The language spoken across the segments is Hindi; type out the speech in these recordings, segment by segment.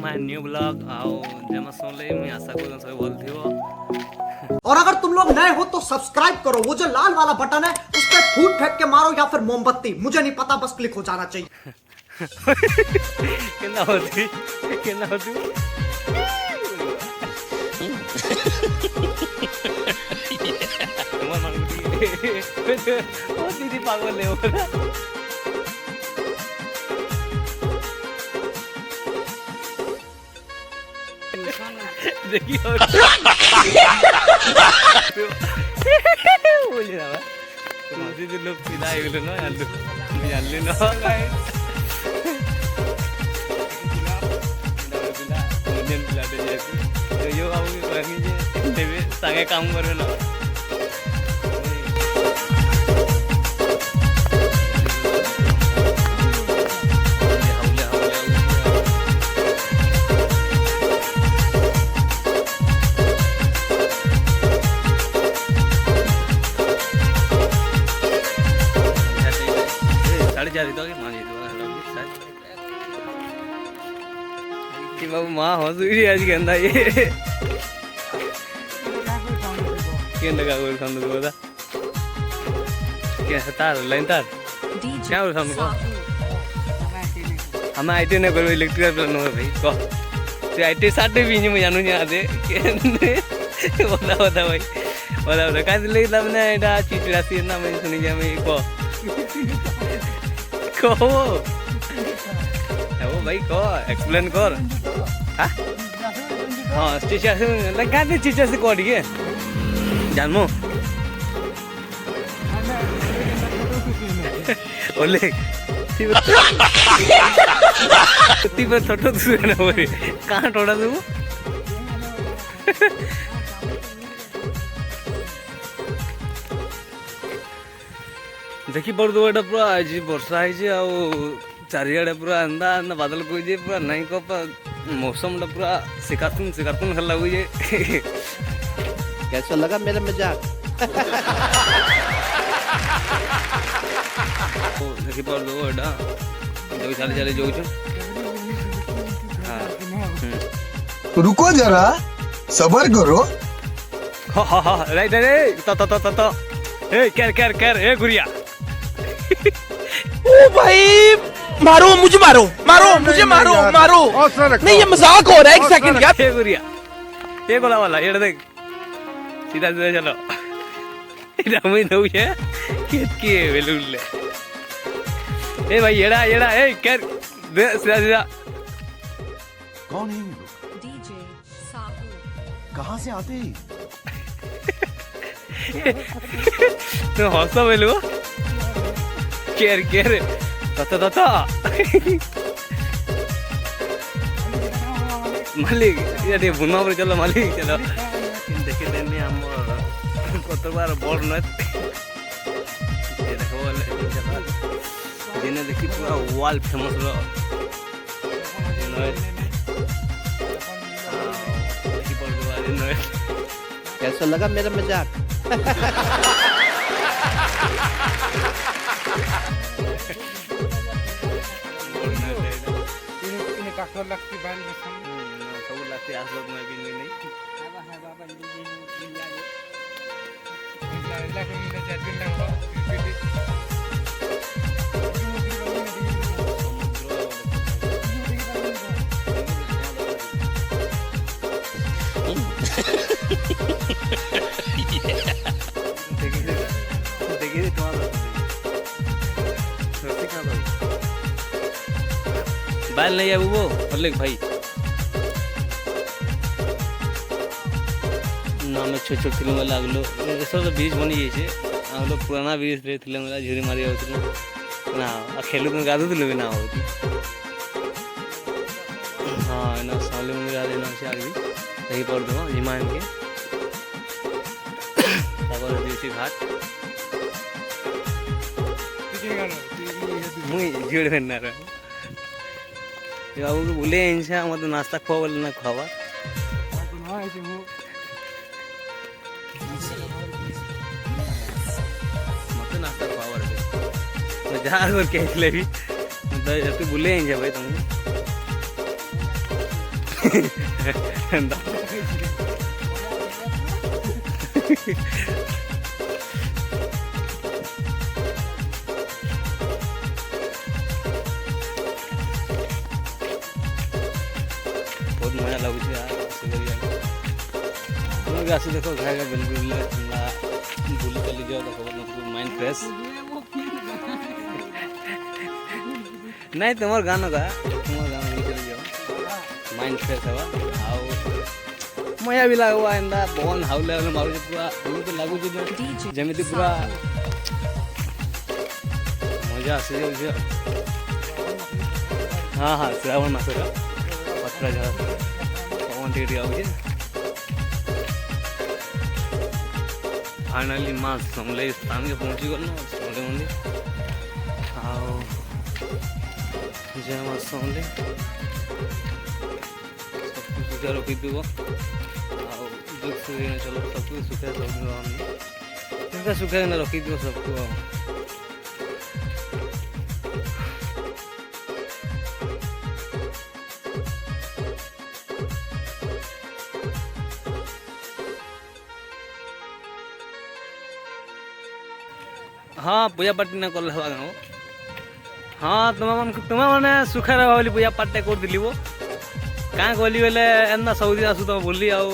माय न्यू ब्लॉग आओ जेमा सोले मैं आशा करूं सब बोल थियो। और अगर तुम लोग नए हो तो सब्सक्राइब करो, वो जो लाल वाला बटन है उस पर फूट फेंक के मारो या फिर मोमबत्ती, मुझे नहीं पता, बस क्लिक हो जाना चाहिए। केना होती ओ दीदी पागल है देखिए बोलिए ना दीदी लोग पिला आइलो ना यार यार ना गाइस इंडियन पिला दे जैसे यो बाबू की कहनी जे देवे संगे काम करबे ना जारी तो मान जी कि बाबू मां हंसुरी आज कहंदा ये केंदा का बोल संद बोला क्या तार लाइन तार क्या बोल संद को हम आईटी ने करो इलेक्ट्रिकल प्लान हो भाई को ते आईटी साडे भी नहीं जानू या दे बता भाई बता का ले तमने एटा चिचड़ा सी ना मैं सुनी जा मैं को को वो भाई को एक्सप्लेन कर हाँ टीचर से लगा दे टीचर से कोड के जानमो ओले ती पर छोटो तू ना बोले कहां टोड़ा तू देखी पड़ दो एटा पूरा आज वर्षा है आ चारियाडे पूरा अंधा अंधा बादल कोई जे पूरा नहीं को मौसम पूरा सिकातुन हल्ला हुई जे कैसा लगा मेरा मजाक देखी पड़ दो एटा जो चले जो हां रुको जरा सबर करो हां राइट रे तो ए कर ए गुरिया ओ भाई मुझे मारो नहीं ये मजाक हो रहा है, एक सेकंड यार। ए गुरिया ए गोला वाला ये देख सीधा चलो इधर मैं दो ये के बेलुले ए भाई येड़ा ए कर सीधा कौन है ये लोग? डीजे साहू कहाँ से आते हैं? तो हंसो बेलु केर तता मालिक ये बुना पर चलो मालिक चलो देखे देने हम कतबार बोर्ड न ये देखो वाले जिन्हें देखी पूरा वॉल फेमस रो कैसा लगा मेरा मजाक काकर लगती बाल में सब लगती आज लोग में भी नहीं बाबा देखिए बाल नहीं है वो मल्लिक भाई नाम छोट फिल्म वाला आगलो सब तो ब्रिज बनी जाइए आगलो पुराना ब्रिज रे थिले मला झुरी मारी होती ना खेलू में गादू दिले ना होती हाँ ना साले में गा देना से आगे सही पड़ दो हिमायन के तापर दिवसी घाट मुई झुड़ बनना रे बाबू बोले इनसे मत नाश्ता खुआ बोले ना खुआवा मत नाश्ता खुआवा जार और कह ले भी तो बोले इनसे भाई तुम बहुत मजा लगुच आस देख खाएगा बिल्कुल बुल चली जाओ देख माइंड फ्रेश नहीं तुम गाना गा तुम गाना चली जाओ माइंड फ्रेश हवा आओ मजा भी लगवा एंदा पवन हाउले मारू पूरा तो लगुच जमी पूरा मजा आसे हाँ हाँ श्रावण मास पत्रा जरा पवन टिके आउे फाइनाली माँ समले स्थान के पहुँची गल समले मंदिर आओ जय माँ समले सब कुछ सुखा रखी देव दुख सुखे चलो सब कुछ सुखा सब सुखा रखी देव सबको हाँ पूजा पाठ ना कर गाँव हाँ तुम मैंने सुखा रहा बोली पूजा पाठ कर दिली वो क्या कहली बोले एंदा सबुदिन आसु तुम बोली आना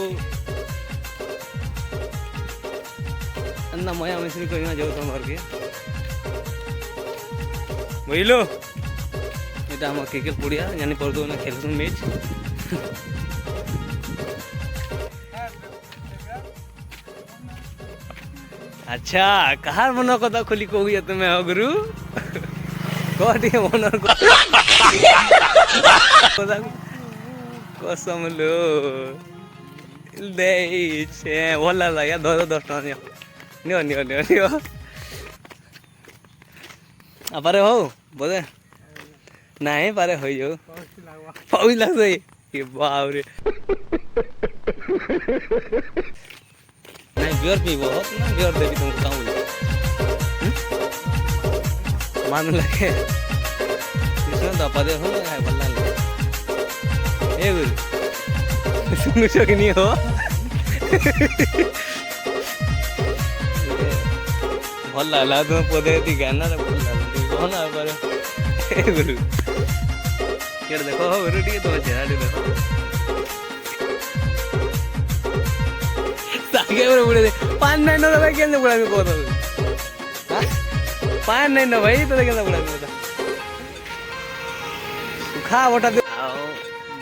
मजा मिश्री करना जाओ तुम घर के बुझलो यहाँ आम क्रिकेट पड़िया जानी पड़ो ना खेल मैच अच्छा कहार मन कथा खोली कहूया तुम्हें हो गुरु कह मन कसम लो दे भल लगे 10 टका नियो नियो नियो नियो पारे हो बोधे नहीं पारे हो जाओ पौज लगे ये बाप रे नहीं बियर पी बहुत ना बियर देवी तुमको कहाँ बोले मान लगे इसमें तो पदे हो ना है बल्ला लगे ये गुरु सुनो चोक नहीं हो भल्ला ला तुम पदे दी गाना रे भल्ला कौन आ पर ये गुरु ये देखो हो गुरु ठीक है तुम चेहरा देखो पान नहीं ना भाई क्या बुढ़ा में कहता पान नहीं ना भाई तो क्या बुढ़ा में कहता सुखा बोटा दे आओ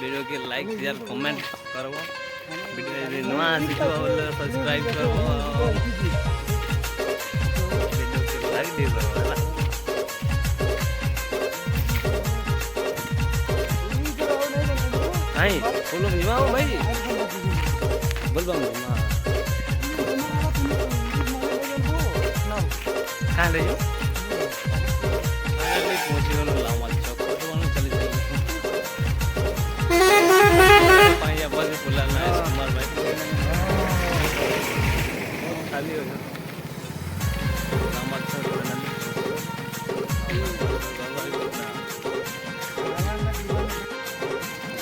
वीडियो के लाइक शेयर कमेंट करो वीडियो रे नवा आसी तो सब्सक्राइब करो वीडियो के लाइक दे दो नहीं बोलो निमाओ भाई बोल बम निमा कहाँ ले जाओ पहुँची गलो लामा चौक तो चली जाएगी पाइया बस फुला ना सुंदर भाई खाली हो जाओ लामा चौक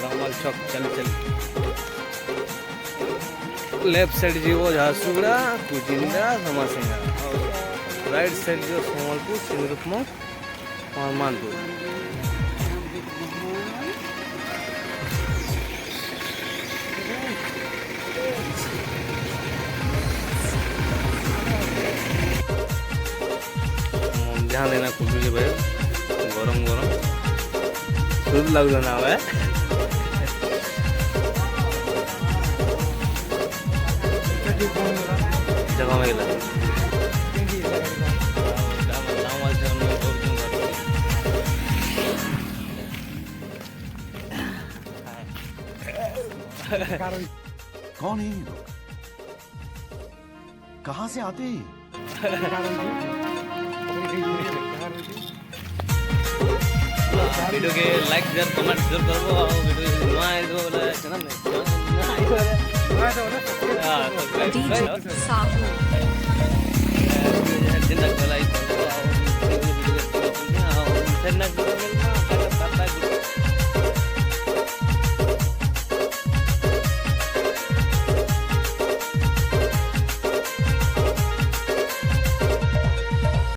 लामा चौक चल लेफ्ट साइड जीवो झारसुगुड़ा कुजिंदा समासिंगा राइट साइड जो सोमलपुर सिंदूरपुर और मानपुर ध्यान देना कुछ भाई गरम गरम शुद्ध लगता ना है जगह में गला कौन है ये लोग कहाँ से आते हैं वीडियो के लाइक शेयर कमेंट जरूर करो और वीडियो नया है तो बोला चैनल में DJ Sahu. जिंदा भलाई